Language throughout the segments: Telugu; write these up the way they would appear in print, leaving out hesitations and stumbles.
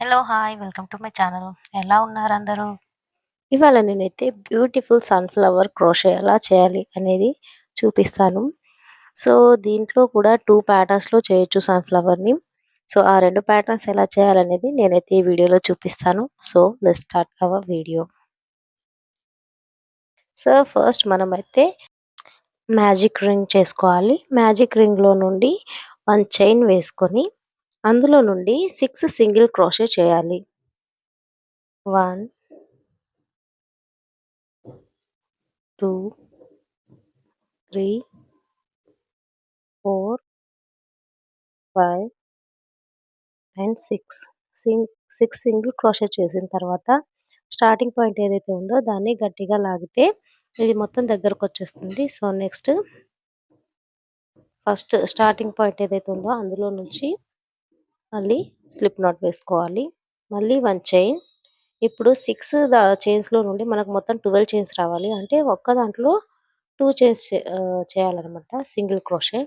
Hello! Hi. Welcome to my channel. ఎలా ఉన్నారందరూ? ఇవాళ నేనైతే బ్యూటిఫుల్ సన్‌ఫ్లవర్ క్రోషే ఎలా చేయాలి అనేది చూపిస్తాను. సో, దీంట్లో కూడా 2 ప్యాటర్న్స్‌లో చేయొచ్చు సన్‌ఫ్లవర్‌ని. సో, ఆ 2 ప్యాటర్న్స్ ఎలా చేయాలనేది నేనైతే ఈ వీడియోలో చూపిస్తాను. So, let's start our video. So, first మనమైతే మ్యాజిక్ రింగ్ చేసుకోవాలి. మ్యాజిక్ రింగ్‌లో నుండి 1 చైన్ వేసుకొని, అందులో నుండి 6 సింగిల్ క్రోషే చేయాలి. 1, 2, 3, 4, 5 అండ్ 6 సింగిల్ క్రోషే చేసిన తర్వాత స్టార్టింగ్ పాయింట్ ఏదైతే ఉందో దాన్ని గట్టిగా లాగితే ఇది మొత్తం దగ్గరకొచ్చేస్తుంది. So, next first starting point ఏదైతే ఉందో అందులో నుంచి మళ్ళీ స్లిప్ నాట్ వేసుకోవాలి. మళ్ళీ 1 చైన్. ఇప్పుడు 6 చైన్స్‌లో నుండి మనకు మొత్తం 12 చైన్స్ రావాలి. అంటే ఒక్క దాంట్లో 2 చైన్స్ చేయాలనమాట సింగిల్ క్రోషే.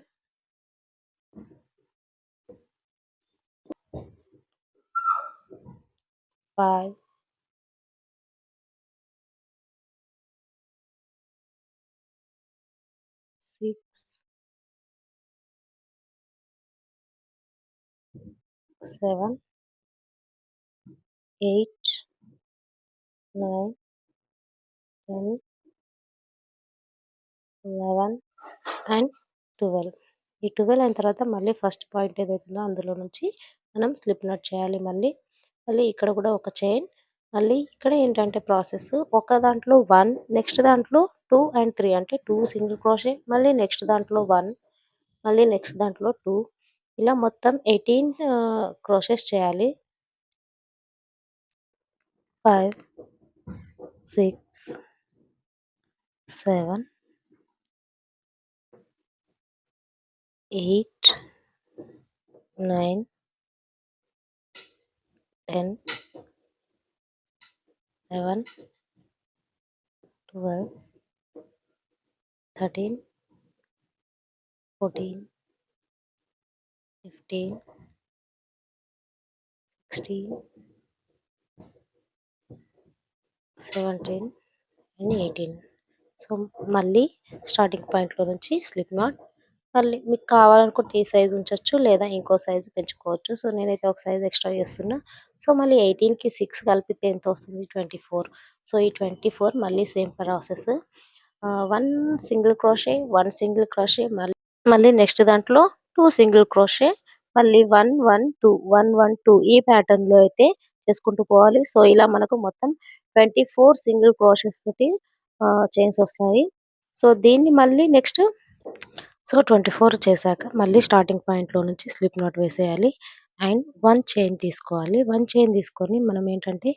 5, 6, 7, 8, 9, 10, 11 అండ్ 12. ఈ 12 అయిన తర్వాత మళ్ళీ ఫస్ట్ పాయింట్ ఏదైతే ఉందో అందులో నుంచి మనం స్లిప్ నాట్ చేయాలి మళ్ళీ. మళ్ళీ ఇక్కడ కూడా ఒక చైన్. మళ్ళీ ఇక్కడ ఏంటంటే ప్రాసెస్ ఒక దాంట్లో 1 నెక్స్ట్ దాంట్లో 2 అండ్ 3 అంటే 2 సింగిల్ క్రోషే మళ్ళీ నెక్స్ట్ దాంట్లో 1 మళ్ళీ నెక్స్ట్ దాంట్లో 2 ఇలా మొత్తం 18 క్రోషెస్ చేయాలి. 5, 6, 7, 8, 9, 10, 11, 12, 13, 14, 15, 16, 17 అండ్ 18. సో, మళ్ళీ స్టార్టింగ్ పాయింట్‌లో నుంచి స్లిప్ నాట్. మళ్ళీ మీకు కావాలనుకుంటే ఈ సైజ్ ఉంచొచ్చు లేదా ఇంకో సైజ్ పెంచుకోవచ్చు. సో, నేనైతే ఒక సైజ్ ఎక్స్‌ట్రా చేస్తున్నా. సో, మళ్ళీ 18కి 6 కలిపితే ఎంత వస్తుంది? 24. సో, ఈ 24 మళ్ళీ same process. 1 single crochet, 1 single crochet మళ్ళీ నెక్స్ట్ దాంట్లో 2 సింగిల్ క్రోషే మళ్ళీ 1, 1, 2, 1, 1, 2 ఈ ప్యాటర్న్‌లో అయితే చేసుకుంటూ పోవాలి. సో, ఇలా మనకు మొత్తం 24 సింగిల్ క్రోషెస్ తోటి చైన్స్ వస్తాయి. సో, దీన్ని మళ్ళీ నెక్స్ట్ 24 చేశాక మళ్ళీ స్టార్టింగ్ పాయింట్‌లో నుంచి స్లిప్ నాట్ వేసేయాలి. అండ్ 1 చైన్ తీసుకోవాలి. 1 చైన్ తీసుకొని మనం ఏంటంటే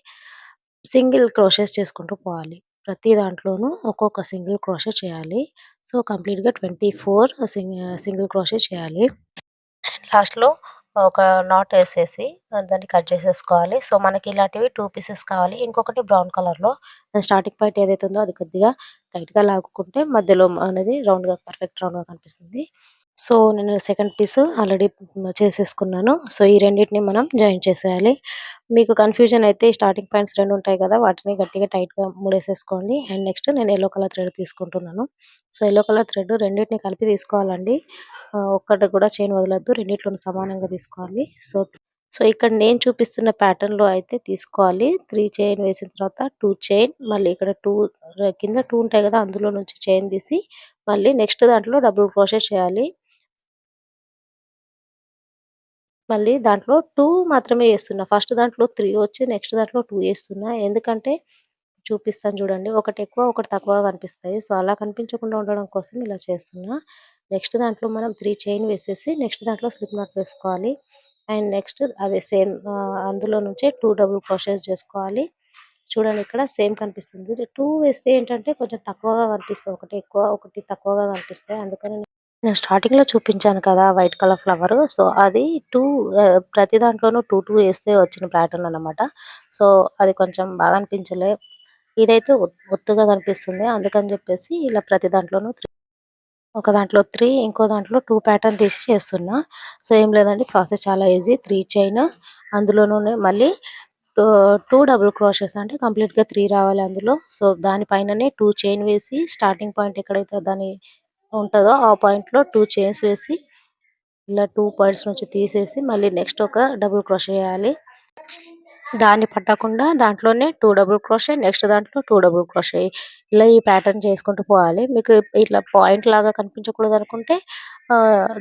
సింగిల్ క్రోషెస్ చేసుకుంటూ పోవాలి. ప్రతి దాంట్లోనూ ఒక్కొక్క సింగిల్ క్రోషే చేయాలి. సో, కంప్లీట్‌గా 24 సింగిల్ క్రోషే చేయాలి. లాస్ట్‌లో ఒక నాట్ ఏసేసి దాన్ని కట్ చేసేసుకోవాలి. సో, మనకి ఇలాంటివి 2 పీసెస్ కావాలి. ఇంకొకటి బ్రౌన్ కలర్‌లో స్టార్టింగ్ పాయింట్ ఏదైతే ఉందో అది కొద్దిగా టైట్‌గా లాగుకుంటే మధ్యలో అనేది పర్ఫెక్ట్ రౌండ్‌గా కనిపిస్తుంది. సో, నేను సెకండ్ పీస్ ఆల్రెడీ చేసేసుకున్నాను. సో, ఈ రెండిటిని మనం జాయిన్ చేసేయాలి. మీకు కన్‌ఫ్యూజన్ అయితే ఈ స్టార్టింగ్ పాయింట్స్ 2 ఉంటాయి కదా! వాటిని గట్టిగా టైట్‌గా ముడేసేసుకోండి. అండ్ నెక్స్ట్ నేను యెల్లో కలర్ థ్రెడ్ తీసుకుంటున్నాను. సో, యెల్లో కలర్ థ్రెడ్ రెండిటిని కలిపి తీసుకోవాలండి. ఒక్కటి కూడా చైన్ వదలొద్దు. రెండిట్లోనూ సమానంగా తీసుకోవాలి. సో, ఇక్కడ నేను చూపిస్తున్న ప్యాటర్న్‌లో అయితే తీసుకోవాలి. 3 చైన్ వేసిన తర్వాత 2 చైన్ మళ్ళీ ఇక్కడ 2 కింద 2 ఉంటాయి కదా! అందులో నుంచి చైన్ తీసి మళ్ళీ నెక్స్ట్ దాంట్లో డబుల్ క్రోషే చేయాలి. మళ్ళీ దాంట్లో 2 మాత్రమే ఏస్తున్నా. ఫస్ట్ దాంట్లో 3 వచ్చి నెక్స్ట్ దాంట్లో 2 ఏస్తున్నా. ఎందుకంటే చూపిస్తాను చూడండి. ఒకటి ఎక్కువ, ఒకటి తక్కువగా కనిపిస్తాయి. సో, అలా కనిపించకుండా ఉండడం కోసం ఇలా చేస్తున్నా. నెక్స్ట్ దాంట్లో మనం 3 చైన్ వేసేసి నెక్స్ట్ దాంట్లో స్లిప్ నాట్ వేసుకోవాలి. అండ్ నెక్స్ట్ అదే సేమ్ అందులో నుంచే 2 డబుల్ క్రోషెస్ చేసుకోవాలి. చూడండి ఇక్కడ సేమ్ కనిపిస్తుంది. 2 వేస్తే ఏంటంటే కొంచెం తక్కువగా కనిపిస్తాయి. ఒకటి ఎక్కువ, ఒకటి తక్కువగా కనిపిస్తాయి. అందుకని నేను స్టార్టింగ్‌లో చూపించాను కదా! White colour flower. సో, అది 2 ప్రతి దాంట్లోనూ 2, 2 ఏస్తే వచ్చిన ప్యాటర్న్ అన్నమాట. సో, అది కొంచెం బాగా అనిపించలే. ఇదైతే ఒత్తుగా కనిపిస్తుంది. అందుకని జెప్పేసి ఇలా ప్రతి దాంట్లోనూ ఒక దాంట్లో 3 ఇంకో దాంట్లో 2 ప్యాటర్న్ తీసి చేస్తున్నా. సో, ఏం లేదండి ప్రాసెస్ చాలా ఈజీ. 3 చైన్ అందులోనే మళ్ళీ 2 డబుల్ క్రోషెస్ అంటే కంప్లీట్‌గా 3 రావాలి అందులో. సో, దాని పైననే 2 చైన్ వేసి స్టార్టింగ్ పాయింట్ ఎక్కడైతే దాని ఉంటదో ఆ పాయింట్‌లో 2 చైన్స్ వేసి ఇలా 2 పాయింట్స్ నుంచి తీసేసి మళ్ళీ నెక్స్ట్ ఒక డబుల్ క్రోషే ఎయాలి. దాన్ని పట్టకుండా దాంట్లోనే 2 డబుల్ క్రోషే, నెక్స్ట్ దాంట్లో 2 డబుల్ క్రోషే. ఇలా ఈ ప్యాటర్న్ చేసుకుంటూ పోవాలి. మీకు ఇట్లా పాయింట్‌లాగా కనిపించకూడదనుకుంటే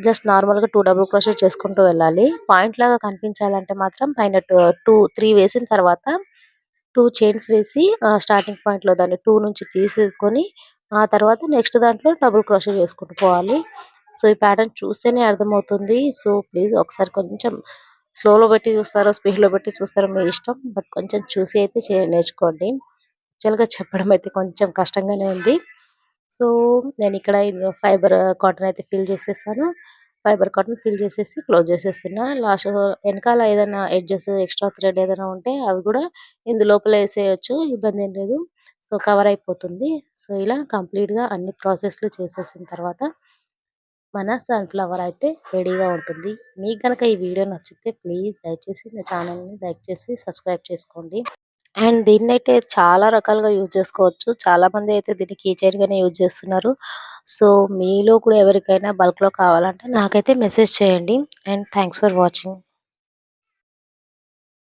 జస్ట్ నార్మల్‌గా 2 డబుల్ క్రోషే చేసుకుంటూ వెళ్ళాలి. పాయింట్‌లాగా కనిపించాలంటే మాత్రం పైన 3 వేసిన తర్వాత 2 చైన్స్ వేసి స్టార్టింగ్ పాయింట్‌లో దాన్ని 2 నుంచి తీసేసుకొని, ఆ తర్వాత నెక్స్ట్ దాంట్లో డబుల్ క్రోషే చేసుకుంటూ పోవాలి. సో, ఈ ప్యాటర్న్ చూస్తేనే అర్థమవుతుంది. సో, ప్లీజ్ ఒకసారి కొంచెం స్లోలో పెట్టి చూస్తారో, స్పీడ్‌లో పెట్టి చూస్తారో మీ ఇష్టం. బట్ కొంచెం చూసి అయితే నేర్చుకోండి. యాక్చువల్‌గా చెప్పడం అయితే కొంచెం కష్టంగానే ఉంది. సో, నేనిక్కడ ఫైబర్ కాటన్ అయితే ఫిల్ చేసేసాను. ఫైబర్ కాటన్ ఫిల్ చేసేసి క్లోజ్ చేసేస్తున్నా. లాస్ట్ ఎనకాల ఏదైనా ఎడ్జెస్ ఎక్స్‌ట్రా థ్రెడ్ ఏదైనా ఉంటే అవి కూడా లోపల ఏసేయొచ్చు. ఇబ్బందేం లేదు. సో, కవర్ అయిపోతుంది. సో, ఇలా కంప్లీట్‌గా అన్ని ప్రాసెస్‌లు చేసేసిన తర్వాత మన సన్‌ఫ్లవర్ అయితే రెడీగా ఉంటుంది. మీకు గనక ఈ వీడియో నచ్చితే ప్లీజ్ దయచేసి నా ఛానల్‌ని లైక్ చేసి సబ్స్క్రైబ్ చేసుకోండి. అండ్ దీన్నైతే చాలా రకాలుగా యూజ్ చేసుకోవచ్చు. చాలామంది అయితే దీన్ని కీ చైన్‌గానే యూజ్ చేస్తున్నారు. సో, మీలో కూడా ఎవరికైనా బల్క్‌లో కావాలంటే నాకైతే మెసేజ్ చేయండి. And thanks for watching.